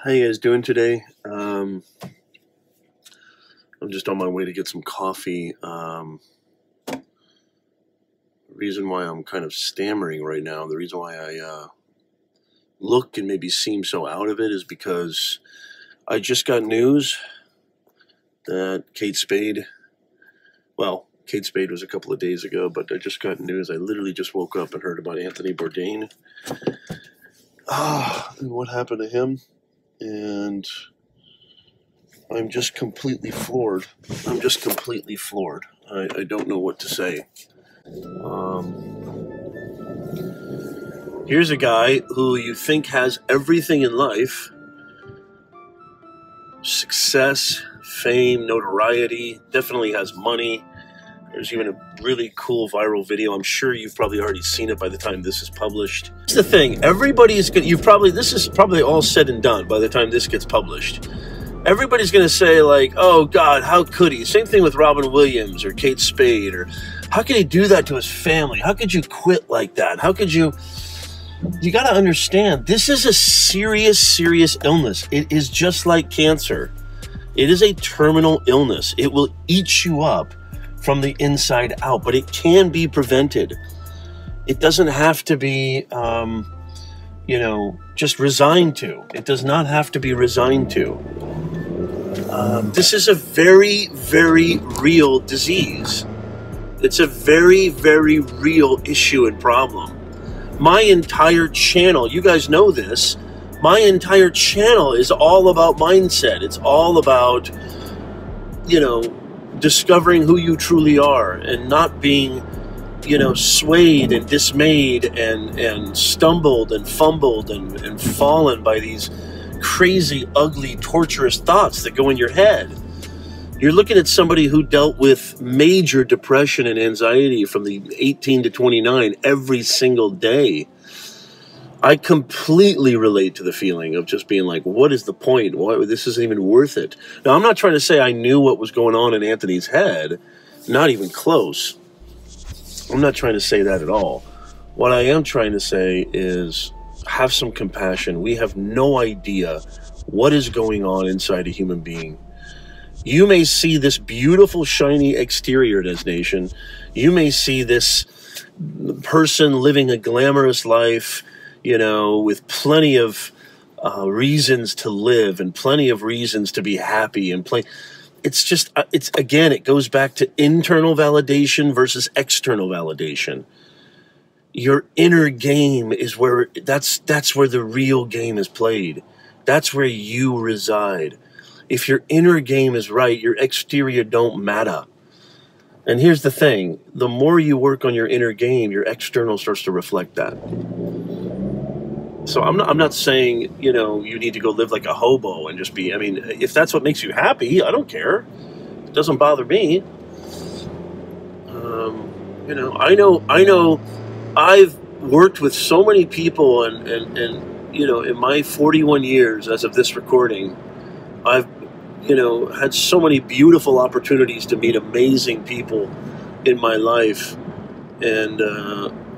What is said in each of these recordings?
How you guys doing today? I'm just on my way to get some coffee. Reason why I'm kind of stammering right now, the reason why I look and maybe seem so out of it is because I just got news that Kate Spade was a couple of days ago, but I just got news. I literally just woke up and heard about Anthony Bourdain. And what happened to him. And I'm just completely floored. I don't know what to say. Here's a guy who you think has everything in life. Success, fame, notoriety, definitely has money. There's even a really cool viral video. I'm sure you've probably already seen it by the time this is published. Here's the thing, this is probably all said and done by the time this gets published. Everybody's going to say like, oh God, how could he? Same thing with Robin Williams or Kate Spade, or how could he do that to his family? How could you quit like that? How could you got to understand, this is a serious, serious illness. It is just like cancer. It is a terminal illness. It will eat you up from the inside out, but it can be prevented. It doesn't have to be, just resigned to. It does not have to be resigned to. This is a very, very real disease. It's a very, very real issue and problem. My entire channel, you guys know this, my entire channel is all about mindset. It's all about, discovering who you truly are and not being, swayed and dismayed and stumbled and fumbled and fallen by these crazy, ugly, torturous thoughts that go in your head. You're looking at somebody who dealt with major depression and anxiety from the 18 to 29 every single day. I completely relate to the feeling of just being like, what is the point? Why, this isn't even worth it. Now, I'm not trying to say I knew what was going on in Anthony's head. Not even close. I'm not trying to say that at all. What I am trying to say is have some compassion. We have no idea what is going on inside a human being. You may see this beautiful, shiny exterior, Nez Nation. You may see this person living a glamorous life, with plenty of reasons to live and plenty of reasons to be happy and it goes back to internal validation versus external validation. Your inner game is where, that's where the real game is played. That's where you reside. If your inner game is right, your exterior don't matter. And here's the thing, the more you work on your inner game, your external starts to reflect that. So I'm not saying, you need to go live like a hobo and just be, if that's what makes you happy, I don't care. It doesn't bother me. I know I've worked with so many people and in my 41 years as of this recording, I've, had so many beautiful opportunities to meet amazing people in my life. And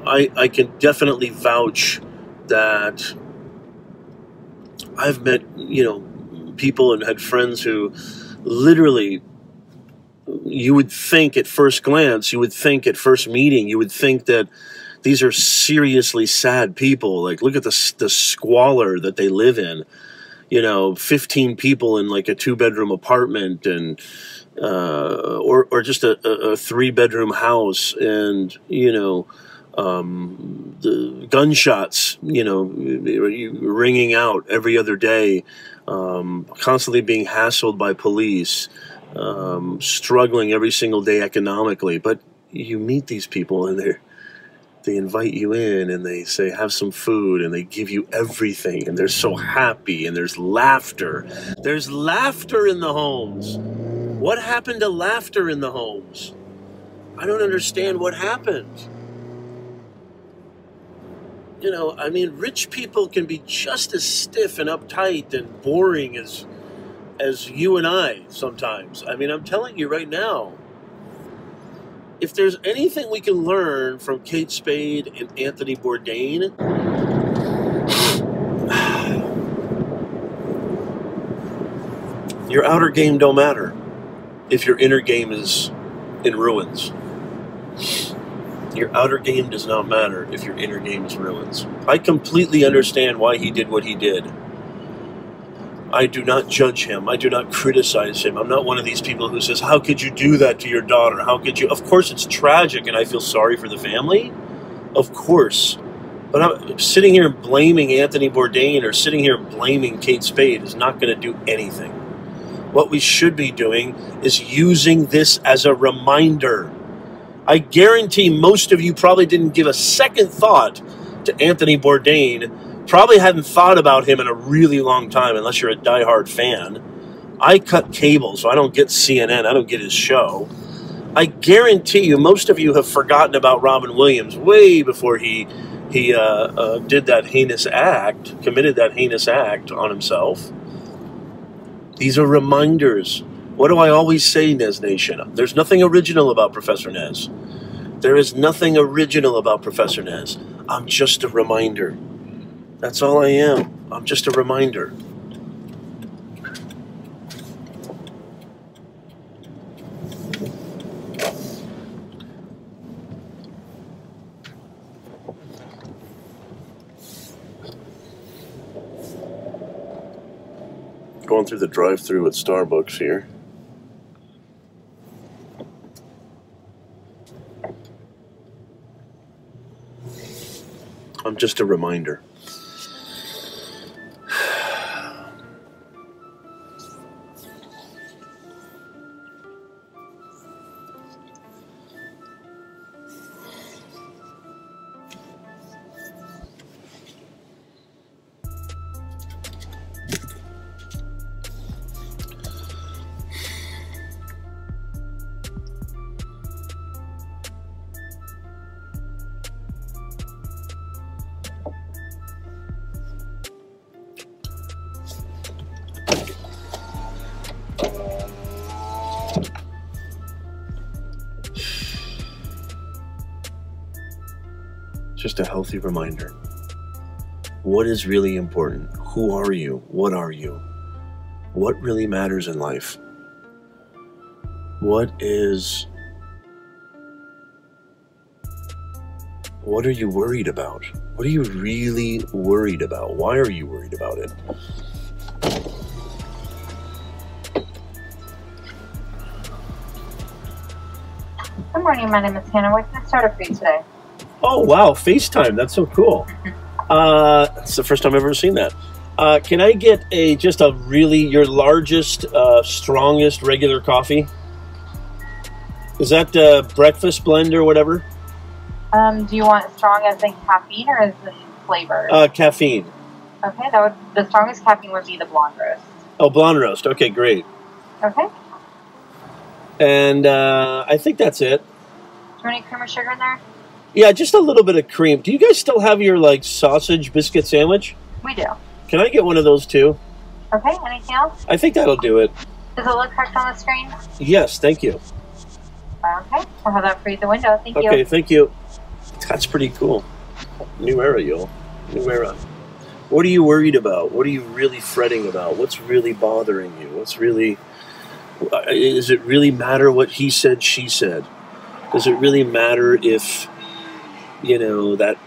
I can definitely vouch that I've met, people and had friends who literally, you would think at first glance, you would think at first meeting, you would think that these are seriously sad people. Like, look at the squalor that they live in. 15 people in like a 2-bedroom apartment and or just a 3-bedroom house, and the gunshots ringing out every other day, constantly being hassled by police, struggling every single day economically. But you meet these people and they invite you in and they say, have some food, and they give you everything, and they're so happy, and there's laughter. There's laughter in the homes. What happened to laughter in the homes? I don't understand what happened. Rich people can be just as stiff and uptight and boring as you and I sometimes. I'm telling you right now, if there's anything we can learn from Kate Spade and Anthony Bourdain, Your outer game don't matter if your inner game is in ruins. Your outer game does not matter if your inner game is ruins. I completely understand why he did what he did. I do not judge him. I do not criticize him. I'm not one of these people who says, how could you do that to your daughter? How could you? Of course it's tragic and I feel sorry for the family. Of course. But I'm sitting here blaming Anthony Bourdain or sitting here blaming Kate Spade is not going to do anything. What we should be doing is using this as a reminder. I guarantee most of you probably didn't give a second thought to Anthony Bourdain. Probably hadn't thought about him in a really long time, unless you're a diehard fan. I cut cable, so I don't get CNN. I don't get his show. I guarantee you, most of you have forgotten about Robin Williams way before he did that heinous act, committed that heinous act on himself. These are reminders. What do I always say, Nez Nation? There's nothing original about Professor Nez. There is nothing original about Professor Nez. I'm just a reminder. That's all I am. I'm just a reminder. Going through the drive-thru at Starbucks here. I'm just a reminder. Just a healthy reminder. What is really important? Who are you? What are you? What really matters in life? What are you worried about? What are you really worried about? Why are you worried about it? Good morning, my name is Hannah. What can I start for you today? Oh, wow, FaceTime. That's so cool. It's the first time I've ever seen that. Can I get your largest, strongest regular coffee? Is that breakfast blend or whatever? Do you want strong as in caffeine or as in flavor? Caffeine. Okay, the strongest caffeine would be the blonde roast. Oh, blonde roast. Okay, great. Okay. And I think that's it. Do you want any cream or sugar in there? Yeah, just a little bit of cream. Do you guys still have your, sausage biscuit sandwich? We do. Can I get one of those, too? Okay, anything else? I think that'll do it. Does it look correct on the screen? Yes, thank you. Okay, we'll have that for you at the window. Thank you. Okay, thank you. That's pretty cool. New era, y'all. New era. What are you worried about? What are you really fretting about? What's really bothering you? Does it really matter what he said, she said? Does it really matter if, that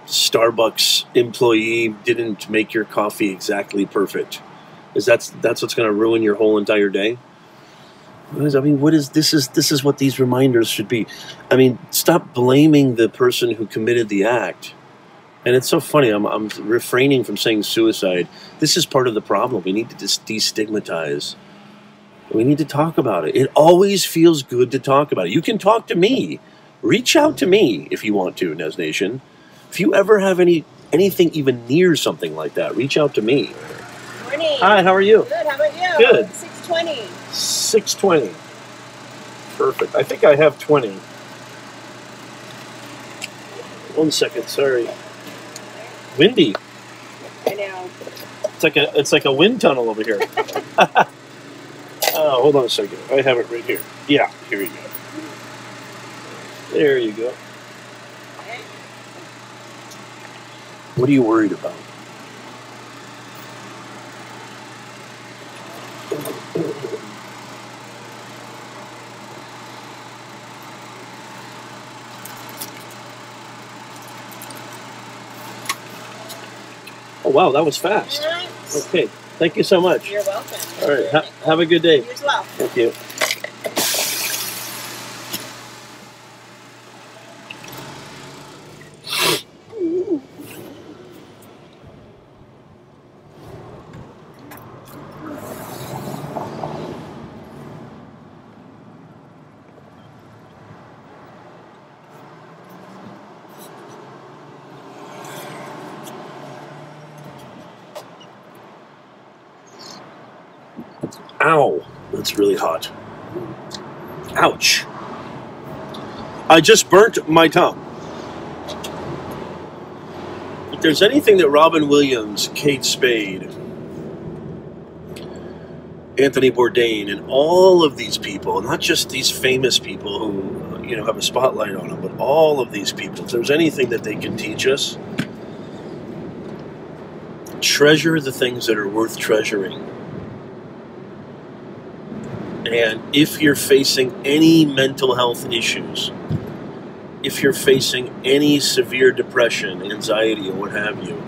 Starbucks employee didn't make your coffee exactly perfect? That's what's going to ruin your whole entire day? This is what these reminders should be. Stop blaming the person who committed the act. And it's so funny, I'm refraining from saying suicide. This is part of the problem. We need to destigmatize. We need to talk about it. It always feels good to talk about it. You can talk to me. Reach out to me if you want to, Nez Nation. If you ever have anything even near something like that, reach out to me. Morning. Hi, how are you? Good, how about you? Good. 6:20. 6:20. Perfect. I think I have 20. 1 second, sorry. Windy. I know. It's like a wind tunnel over here. Oh, hold on a second. I have it right here. Yeah, here you go. There you go. What are you worried about? Oh, wow, that was fast. Okay, thank you so much. You're welcome. All right, have a good day. You as well. Thank you. Ow, that's really hot. Ouch. I just burnt my tongue. If there's anything that Robin Williams, Kate Spade, Anthony Bourdain, and all of these people, not just these famous people who, you know, have a spotlight on them, but all of these people, if there's anything that they can teach us, treasure the things that are worth treasuring. And if you're facing any mental health issues, if you're facing any severe depression, anxiety, or what have you,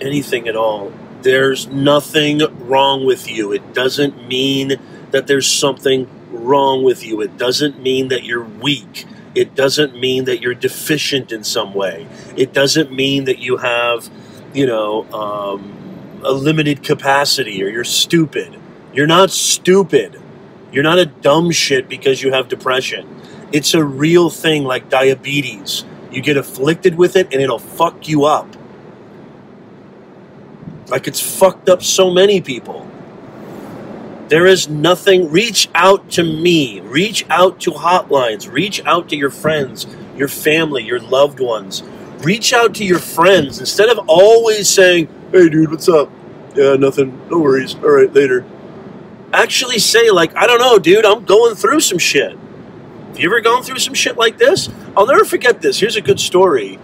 anything at all, there's nothing wrong with you. It doesn't mean that there's something wrong with you. It doesn't mean that you're weak. It doesn't mean that you're deficient in some way. It doesn't mean that you have, you know, a limited capacity or you're stupid. You're not stupid. You're not a dumb shit because you have depression. It's a real thing like diabetes. You get afflicted with it and it'll fuck you up. Like it's fucked up so many people. There is nothing. Reach out to me. Reach out to hotlines. Reach out to your friends, your family, your loved ones. Reach out to your friends instead of always saying, "Hey dude, what's up? Yeah, nothing. No worries. All right, later." Actually say, like, "I don't know, dude, I'm going through some shit." Have you ever gone through some shit like this? I'll never forget this. Here's a good story.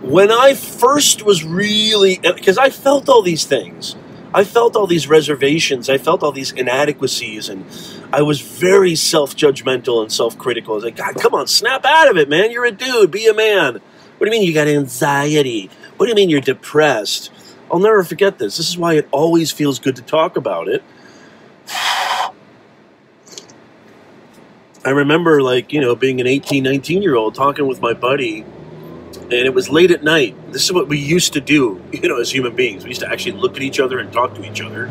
When I first was really, because I felt all these things. I felt all these reservations. I felt all these inadequacies. And I was very self-judgmental and self-critical. I was like, God, come on, snap out of it, man. You're a dude. Be a man. What do you mean you got anxiety? What do you mean you're depressed? I'll never forget this. This is why it always feels good to talk about it. I remember, like, you know, being an 18, 19-year-old talking with my buddy, and it was late at night. This is what we used to do, you know, as human beings. We used to actually look at each other and talk to each other.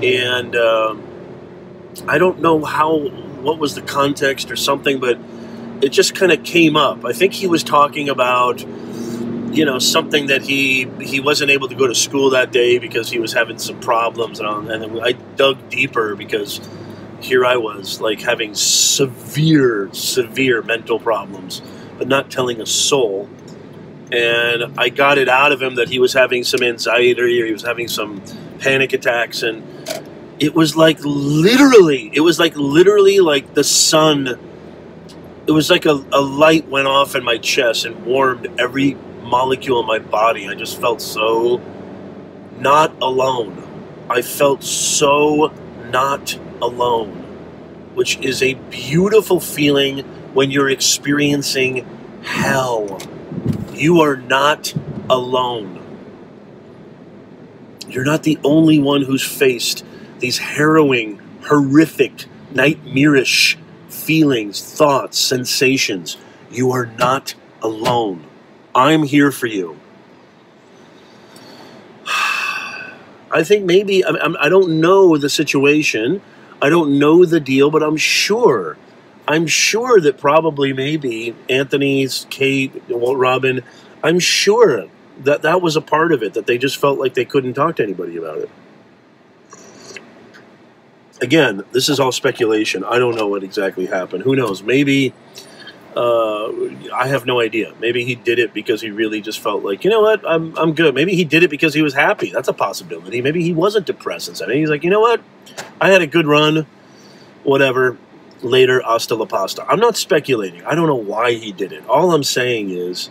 And I don't know what was the context or something, but it just kind of came up. I think he was talking about, you know, something that he wasn't able to go to school that day because he was having some problems. And then I dug deeper because here I was, like, having severe mental problems, but not telling a soul. And I got it out of him that he was having some anxiety or he was having some panic attacks. And it was like literally like the sun. It was like a light went off in my chest and warmed every molecule in my body. I just felt so not alone. I felt so not alone, which is a beautiful feeling when you're experiencing hell. You are not alone. You're not the only one who's faced these harrowing, horrific, nightmarish feelings, thoughts, sensations. You are not alone. I'm here for you. I think maybe, I don't know the situation. I don't know the deal, but I'm sure that probably maybe Anthony's, Kate, Robin, I'm sure that was a part of it, that they just felt like they couldn't talk to anybody about it. Again, this is all speculation. I don't know what exactly happened. Who knows? Maybe, I have no idea. Maybe he did it because he really just felt like, you know what, I'm good. Maybe he did it because he was happy. That's a possibility. Maybe he wasn't depressed and something. He's like, you know what, I had a good run, whatever. Later, hasta la pasta. I'm not speculating. I don't know why he did it. All I'm saying is,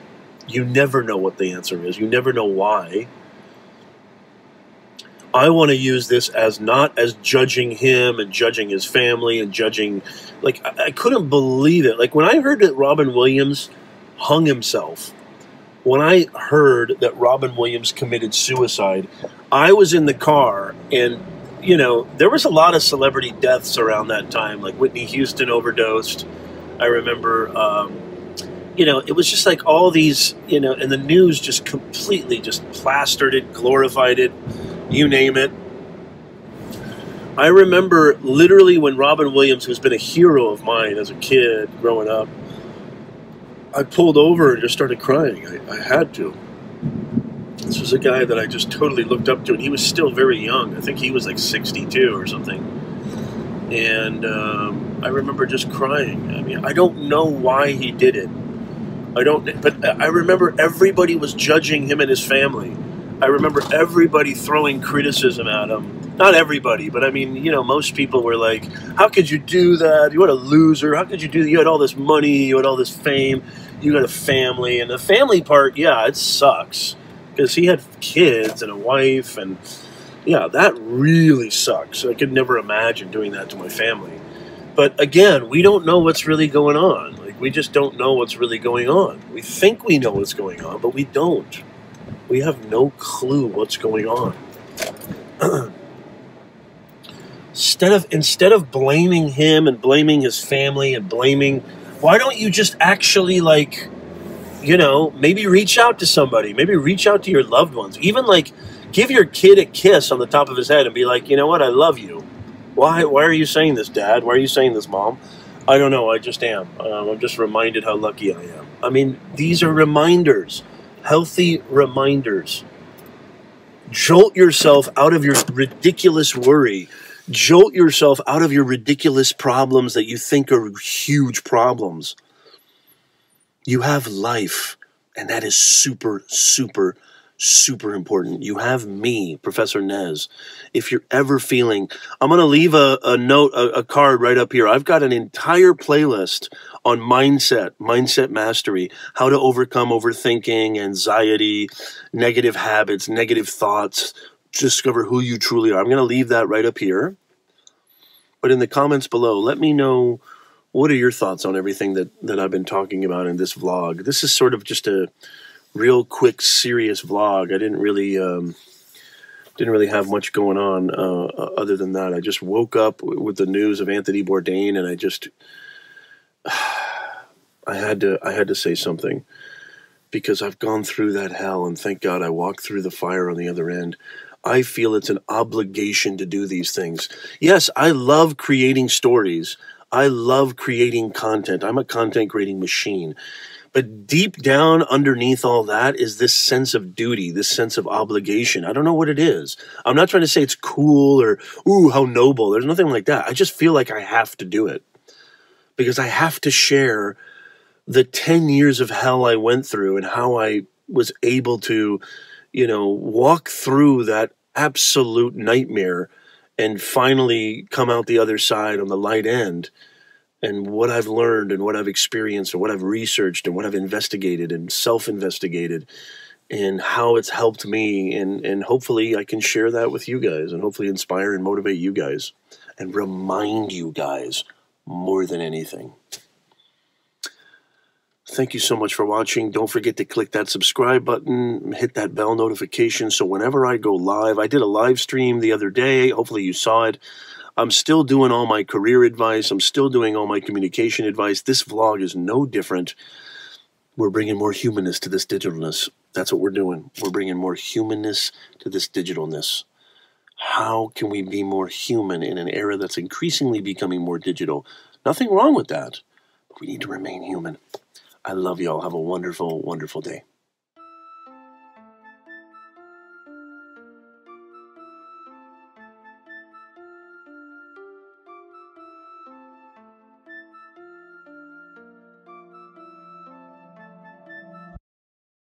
you never know what the answer is. You never know why. I want to use this as not as judging him and judging his family and judging, like, I couldn't believe it. Like, when I heard that Robin Williams hung himself, when I heard that Robin Williams committed suicide, I was in the car, and, you know, there was a lot of celebrity deaths around that time. Like Whitney Houston overdosed. I remember, you know, it was just like all these, you know, and the news just completely just plastered it, glorified it, you name it. I remember literally when Robin Williams, who's been a hero of mine as a kid growing up, I pulled over and just started crying. I had to. This was a guy that I just totally looked up to, and he was still very young. I think he was like 62 or something. And I remember just crying. I mean, I don't know why he did it. But I remember everybody was judging him and his family. I remember everybody throwing criticism at him. Not everybody, but I mean, you know, most people were like, how could you do that? You what a loser. How could you do that? You had all this money. You had all this fame. You got a family. And the family part, yeah, it sucks. Because he had kids and a wife. And, yeah, that really sucks. I could never imagine doing that to my family. But, again, we don't know what's really going on. Like, we just don't know what's really going on. We think we know what's going on, but we don't. We have no clue what's going on. Instead of blaming him and blaming his family and blaming, why don't you just actually, like, you know, maybe reach out to somebody, maybe reach out to your loved ones, even like give your kid a kiss on the top of his head and be like, you know what, I love you. Why are you saying this, Dad? Why are you saying this, Mom? I don't know, I just am. I'm just reminded how lucky I am. I mean, these are reminders, healthy reminders. Jolt yourself out of your ridiculous worry. Jolt yourself out of your ridiculous problems that you think are huge problems. You have life, and that is super, super, super important. You have me, Professor Nez. If you're ever feeling, I'm going to leave a note, a card right up here. I've got an entire playlist on mindset mastery, how to overcome overthinking, anxiety, negative habits, negative thoughts, discover who you truly are. I'm going to leave that right up here. But in the comments below, let me know, what are your thoughts on everything that I've been talking about in this vlog? This is sort of just a real quick, serious vlog. I didn't really have much going on other than that. I just woke up with the news of Anthony Bourdain, and I had to say something, because I've gone through that hell, and thank God I walked through the fire on the other end. I feel it's an obligation to do these things. Yes, I love creating stories. I love creating content. I'm a content creating machine. But deep down underneath all that is this sense of duty, this sense of obligation. I don't know what it is. I'm not trying to say it's cool or, ooh, how noble. There's nothing like that. I just feel like I have to do it, because I have to share the 10 years of hell I went through and how I was able to, you know, walk through that absolute nightmare and finally come out the other side on the light end, and what I've learned and what I've experienced and what I've researched and what I've investigated and self-investigated, and how it's helped me, and hopefully I can share that with you guys, and hopefully inspire and motivate you guys and remind you guys more than anything. Thank you so much for watching. Don't forget to click that subscribe button, hit that bell notification, so whenever I go live, I did a live stream the other day. Hopefully you saw it. I'm still doing all my career advice. I'm still doing all my communication advice. This vlog is no different. We're bringing more humanness to this digitalness. That's what we're doing. We're bringing more humanness to this digitalness. How can we be more human in an era that's increasingly becoming more digital? Nothing wrong with that, but we need to remain human. I love y'all. Have a wonderful, wonderful day.